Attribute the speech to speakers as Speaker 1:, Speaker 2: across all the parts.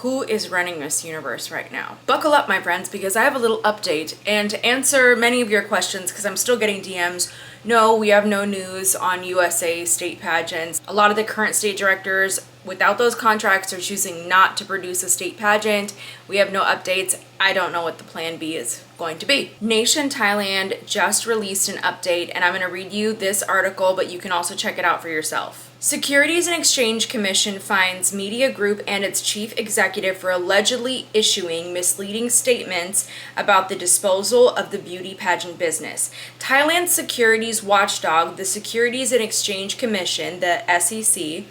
Speaker 1: who is running Miss Universe right now. Buckle up, my friends, because I have a little update, and to answer many of your questions, because I'm still getting DMs, no, we have no news on USA state pageants. A lot of the current state directors, without those contracts, are choosing not to produce a state pageant. We have no updates. I don't know what the plan B is going to be. Nation Thailand just released an update, and I'm going to read you this article, but you can also check it out for yourself. Securities and Exchange Commission finds Media Group and its chief executive for allegedly issuing misleading statements about the disposal of the beauty pageant business. Thailand's securities watchdog, the Securities and Exchange Commission, the SEC,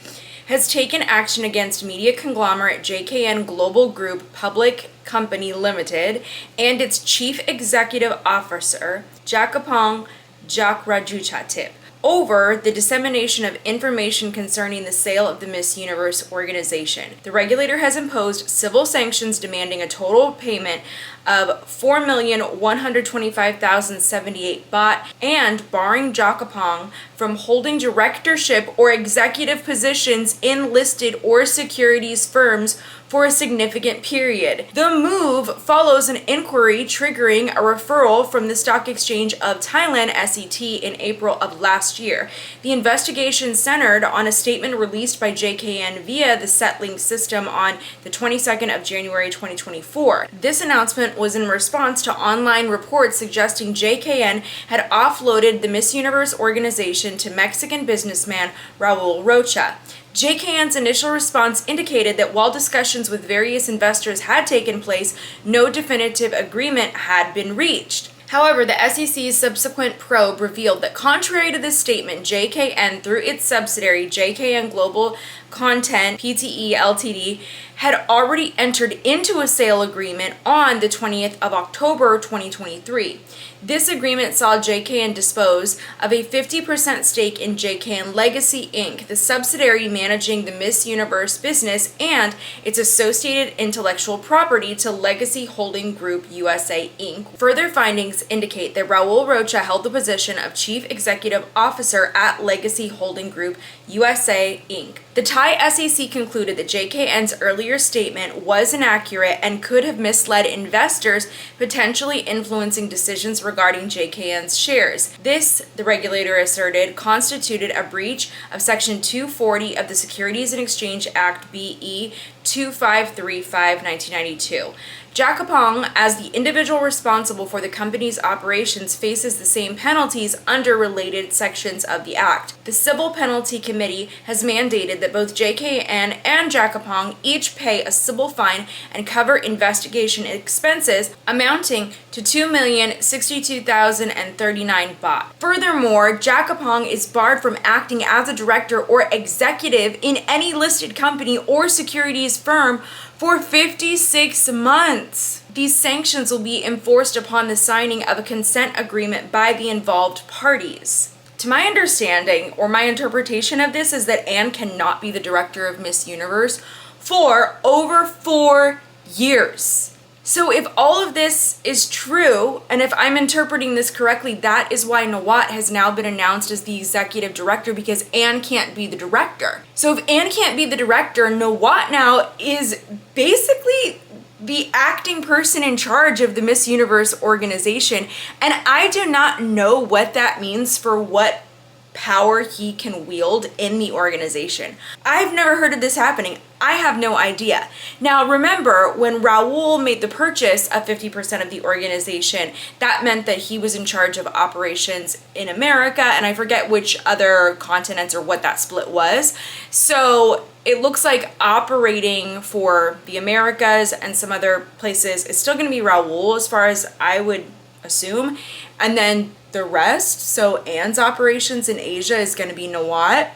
Speaker 1: has taken action against media conglomerate JKN Global Group Public Company Limited and its chief executive officer, Anne Jakrajutatip, over the dissemination of information concerning the sale of the Miss Universe organization. The regulator has imposed civil sanctions demanding a total payment of 4,125,078 baht and barring Jakapong from holding directorship or executive positions in listed or securities firms for a significant period. The move follows an inquiry triggering a referral from the Stock Exchange of Thailand (SET) in April of last year. The investigation centered on a statement released by JKN via the Setlink system on the 22nd of January 2024. This announcement was in response to online reports suggesting JKN had offloaded the Miss Universe organization to Mexican businessman Raul Rocha. JKN's initial response indicated that while discussions with various investors had taken place, no definitive agreement had been reached. However, the SEC's subsequent probe revealed that contrary to this statement, JKN, through its subsidiary JKN Global Content Pte Ltd, had already entered into a sale agreement on the 20th of October 2023. This agreement saw JKN dispose of a 50% stake in JKN Legacy Inc., the subsidiary managing the Miss Universe business and its associated intellectual property, to Legacy Holding Group USA Inc. Further findings indicate that Raul Rocha held the position of Chief Executive Officer at Legacy Holding Group USA Inc. The Thai SEC concluded that JKN's earlier statement was inaccurate and could have misled investors, potentially influencing decisions regarding JKN's shares. This, the regulator asserted, constituted a breach of Section 240 of the Securities and Exchange Act BE 2535/1992. Jakapong, as the individual responsible for the company's operations, faces the same penalties under related sections of the Act. The Civil Penalty Committee has mandated that both JKN and Jakapong each pay a civil fine and cover investigation expenses amounting to 2,062,039 baht. Furthermore, Jakapong is barred from acting as a director or executive in any listed company or securities firm for 56 months. These sanctions will be enforced upon the signing of a consent agreement by the involved parties. To my understanding, or my interpretation of this, is that Anne cannot be the director of Miss Universe for over 4 years. So if all of this is true, and if I'm interpreting this correctly, that is why Nawat has now been announced as the executive director, because Anne can't be the director. So if Anne can't be the director, Nawat now is basically the acting person in charge of the Miss Universe organization. And I do not know what that means for what power he can wield in the organization. I've never heard of this happening. I have no idea. Now remember, when Raul made the purchase of 50% of the organization, that meant that he was in charge of operations in America, and I forget which other continents or what that split was. So it looks like operating for the Americas and some other places is still going to be Raul, as far as I would assume. And then the rest, so Anne's operations in Asia, is going to be Nawat.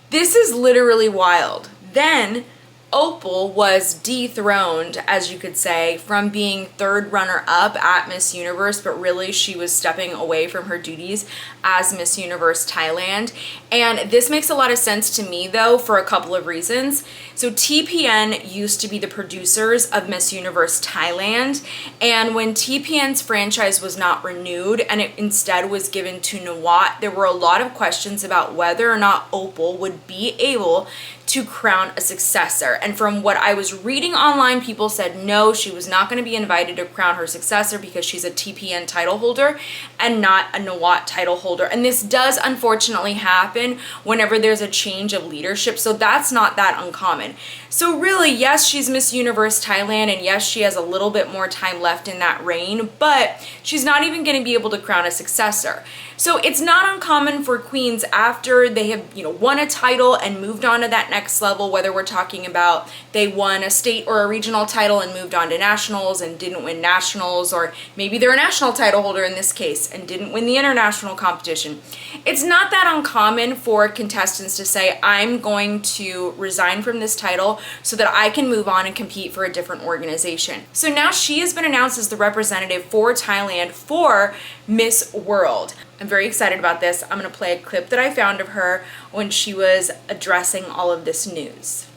Speaker 1: This is literally wild. Then Opal was dethroned, as you could say, from being third runner-up at Miss Universe, but really she was stepping away from her duties as Miss Universe Thailand. And this makes a lot of sense to me, though, for a couple of reasons. So TPN used to be the producers of Miss Universe Thailand, and when TPN's franchise was not renewed and it instead was given to Nawat, there were a lot of questions about whether or not Opal would be able to crown a successor. And from what I was reading online, people said no, she was not going to be invited to crown her successor because she's a TPN title holder and not a Nawat title holder. And this does unfortunately happen whenever there's a change of leadership, so that's not that uncommon. So really, yes, she's Miss Universe Thailand, and yes, she has a little bit more time left in that reign, but she's not even going to be able to crown a successor. So it's not uncommon for queens after they have, won a title and moved on to that next level, whether we're talking about they won a state or a regional title and moved on to nationals and didn't win nationals, or maybe they're a national title holder in this case and didn't win the international competition. It's not that uncommon for contestants to say, I'm going to resign from this title so that I can move on and compete for a different organization. So now she has been announced as the representative for Thailand for Miss World. I'm very excited about this. I'm going to play a clip that I found of her when she was addressing all of this news.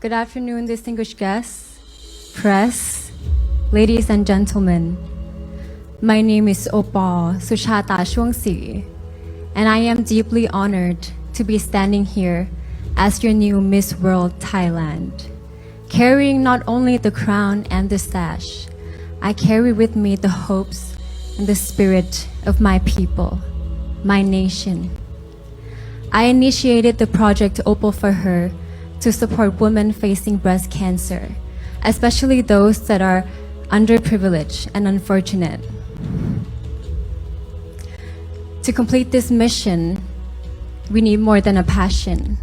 Speaker 2: Good afternoon, distinguished guests, press, ladies and gentlemen. My name is Opal Suchata Chuangsi, and I am deeply honored to be standing here as your new Miss World Thailand. Carrying not only the crown and the sash, I carry with me the hopes and the spirit of my people, my nation. I initiated the project Opal for her to support women facing breast cancer, especially those that are underprivileged and unfortunate. To complete this mission, we need more than a passion.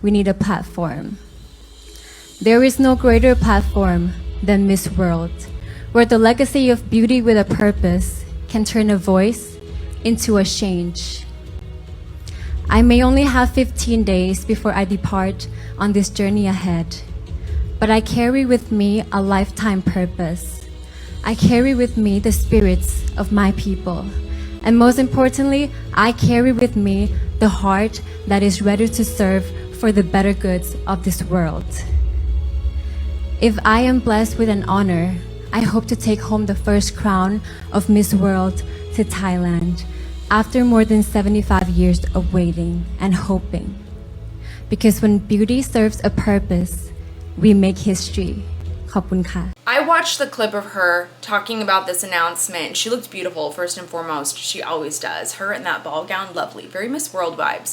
Speaker 2: We need a platform. There is no greater platform than Miss World, where the legacy of beauty with a purpose can turn a voice into a change. I may only have 15 days before I depart on this journey ahead, but I carry with me a lifetime purpose. I carry with me the spirits of my people, and most importantly, I carry with me the heart that is ready to serve for the better goods of this world. If I am blessed with an honor, I hope to take home the first crown of Miss World to Thailand after more than 75 years of waiting and hoping. Because when beauty serves a purpose, we make history. ขอบคุณค่ะ
Speaker 1: I watched the clip of her talking about this announcement. She looked beautiful, first and foremost. She always does. Her in that ball gown, lovely. Very Miss World vibes.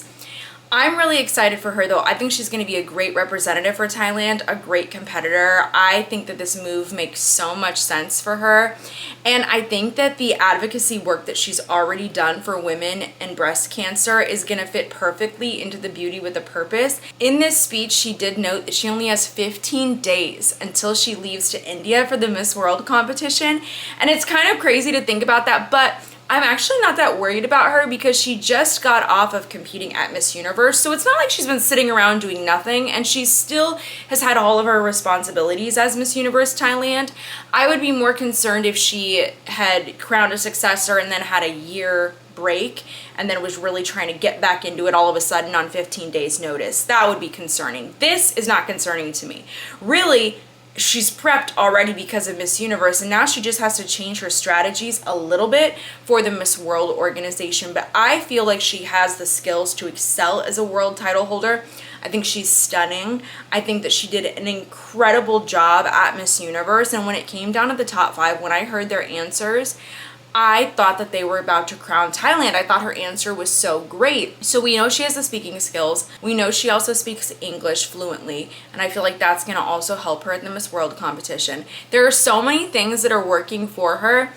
Speaker 1: I'm really excited for her though. I think she's going to be a great representative for Thailand, a great competitor. I think that this move makes so much sense for her. And I think that the advocacy work that she's already done for women and breast cancer is going to fit perfectly into the Beauty with a Purpose. In this speech, she did note that she only has 15 days until she leaves to India for the Miss World competition. And it's kind of crazy to think about that, but I'm actually not that worried about her because she just got off of competing at Miss Universe. So it's not like she's been sitting around doing nothing, and she still has had all of her responsibilities as Miss Universe Thailand. I would be more concerned if she had crowned a successor and then had a year break and then was really trying to get back into it all of a sudden on 15 days notice. That would be concerning. This is not concerning to me. Really, she's prepped already because of Miss Universe, and now she just has to change her strategies a little bit for the Miss World organization. But I feel like she has the skills to excel as a world title holder. I think she's stunning. I think that she did an incredible job at Miss Universe, and when it came down to the top 5, when I heard their answers, I thought that they were about to crown Thailand. I thought her answer was so great. So we know she has the speaking skills. We know she also speaks English fluently. And I feel like that's going to also help her at the Miss World competition. There are so many things that are working for her.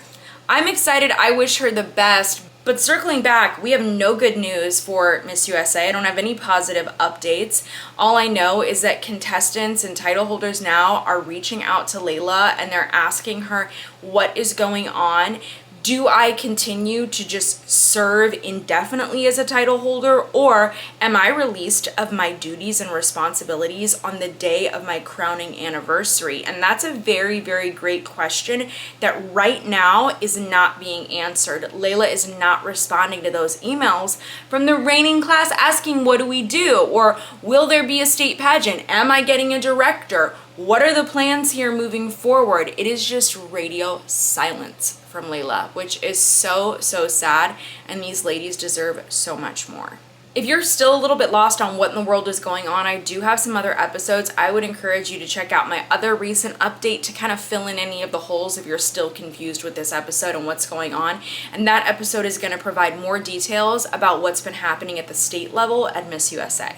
Speaker 1: I'm excited. I wish her the best. But circling back, we have no good news for Miss USA. I don't have any positive updates. All I know is that contestants and title holders now are reaching out to Layla and they're asking her what is going on. Do I continue to just serve indefinitely as a title holder, or am I released of my duties and responsibilities on the day of my crowning anniversary? And that's a very, very great question that right now is not being answered. Layla is not responding to those emails from the reigning class asking, what do we do? Or will there be a state pageant? Am I getting a director? What are the plans here moving forward? It is just radio silence from Layla, which is so, so sad, and these ladies deserve so much more. If you're still a little bit lost on what in the world is going on, I do have some other episodes. I would encourage you to check out my other recent update to kind of fill in any of the holes if you're still confused with this episode and what's going on. And that episode is going to provide more details about what's been happening at the state level at Miss USA.